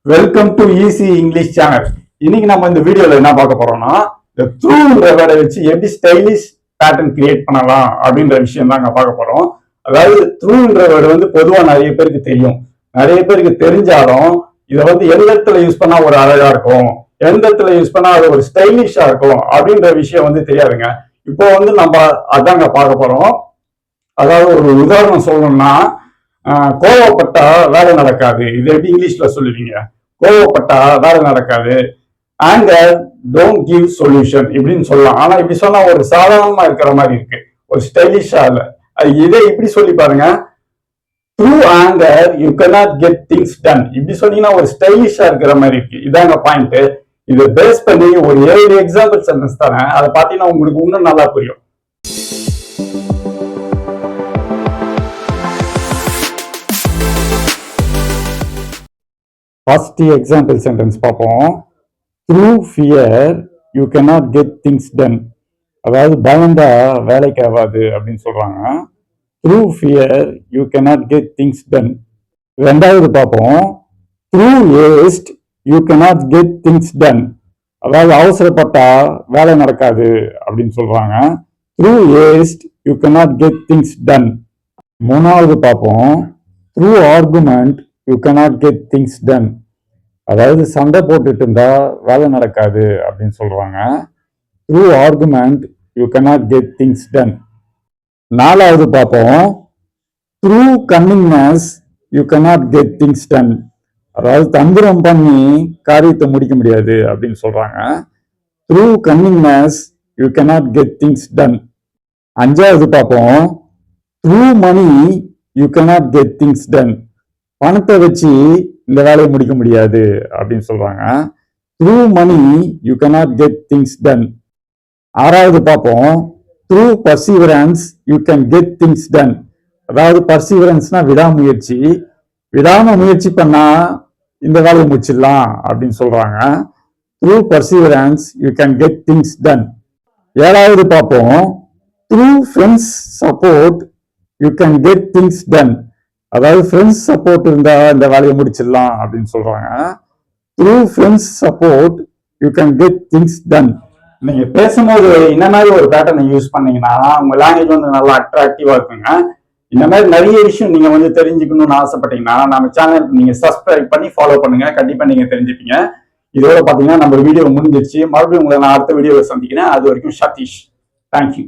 Welcome to easy English channel. இன்னைக்கு நம்ம இந்த வீடியோல என்ன பார்க்க போறோம்னா, இந்த த்ரூன்ற வேர்டை வச்சு எப்படி ஸ்டைலிஷ் பேட்டர்ன் கிரியேட் பண்ணலாம் அப்படின்ற விஷயம் தான் பார்க்க போறோம். அதாவது த்ரூன்ற வேர்டு வந்து பொதுவா நிறைய பேருக்கு தெரியும். நிறைய பேருக்கு தெரிஞ்சாலும் இதை வந்து எந்த இடத்துல யூஸ் பண்ணா ஒரு அழகா இருக்கும், எந்த இடத்துல யூஸ் பண்ணா அது ஒரு ஸ்டைலிஷா இருக்கும் அப்படின்ற விஷயம் வந்து தெரியாதுங்க. இப்போ வந்து நம்ம அதாங்க பார்க்க போறோம். அதாவது ஒரு உதாரணம் சொல்லணும்னா, கோவப்பட்டா வேலை நடக்காது. இது எப்படி இங்கிலீஷ்ல சொல்லுவீங்க? கோவப்பட்டா வேலை நடக்காது. ஆங்கர் டோன்ட் கிவ் சொல்யூஷன் இப்படின்னு சொல்லலாம். ஆனா இப்படி சொன்னா ஒரு சாதாரணமா இருக்கிற மாதிரி இருக்கு, ஒரு ஸ்டைலிஷா இல்ல. இதை இப்படி சொல்லி பாருங்க, through anger you cannot get things done. இப்படி சொன்னீங்கன்னா ஒரு ஸ்டைலிஷா இருக்கிற மாதிரி இருக்கு. இதாங்க பாயிண்ட். இதை பேஸ் பண்ணி ஒரு 7 எக்ஸாம்பிள் சென்டென்ஸ் தரேன். அதை பார்த்தீங்கன்னா உங்களுக்கு இன்னும் நல்லா புரியும். ஃபர்ஸ்ட் எக்ஸாம்பிள் சென்டென்ஸ் பார்ப்போம். Through fear you cannot get things done. அதாவது பயந்தா வேலைக்கு ஆகாது அப்படின்னு சொல்றாங்க. Through fear you cannot get things ton. ரெண்டாவது பார்ப்போம். Through ஏஸ்ட் you cannot get things done. அதாவது அவசரப்பட்டா வேலை நடக்காது அப்படின்னு சொல்றாங்க. Through ஏஸ்ட் you cannot get things ton. மூணாவது பார்ப்போம். Through argument you cannot get things done. அதாவது சண்டை போட்டுட்டு இருந்தா வேலை நடக்காது அப்படின்னு சொல்றாங்க. Through argument you cannot get things done. நாலாவது பார்ப்போம். Through cunningness you cannot get things done. அதாவது தந்திரம் பண்ணி காரியத்தை முடிக்க முடியாது அப்படின்னு சொல்றாங்க. Through cunningness you cannot get things done. அஞ்சாவது பார்ப்போம். Through money you cannot get things done. பணத்தை வச்சு இந்த வேலையை முடிக்க முடியாது அப்படின்னு சொல்றாங்க. Through money you cannot get things done. ஆறாவது பார்ப்போம். Through perseverance you can get things done. அதாவது பர்சீவரன்ஸ்னா விடாமுயற்சி. விடாம முயற்சி பண்ணா இந்த வேலையை முடிச்சிடலாம் அப்படின்னு சொல்றாங்க. Through perseverance you can get things ton. ஏழாவது பார்ப்போம். Through friends support you can get things done. அதாவது ஃப்ரெண்ட்ஸ் சப்போர்ட் இருந்தா இந்த வேலையை முடிச்சிடலாம் அப்படின்னு சொல்றாங்க. Through friends support you can get things ton. நீங்க பேசும்போது இந்த மாதிரி ஒரு பேட்டர்னை யூஸ் பண்ணீங்கன்னா உங்க லாங்குவேஜ் வந்து நல்லா அட்ராக்டிவா இருக்குங்க. இந்த மாதிரி நிறைய விஷயம் நீங்க வந்து தெரிஞ்சுக்கணும்னு ஆசைப்பட்டீங்கன்னா நம்ம சேனலுக்கு நீங்க சப்ஸ்கிரைப் பண்ணி ஃபாலோ பண்ணுங்க. கண்டிப்பா நீங்க தெரிஞ்சுப்பீங்க. இதோட பாத்தீங்கன்னா நம்ம வீடியோ முடிஞ்சிருச்சு. மறுபடியும் உங்களை நான் அடுத்த வீடியோவை சந்திக்கிறேன். அது வரைக்கும் சதீஷ். தேங்க்யூ.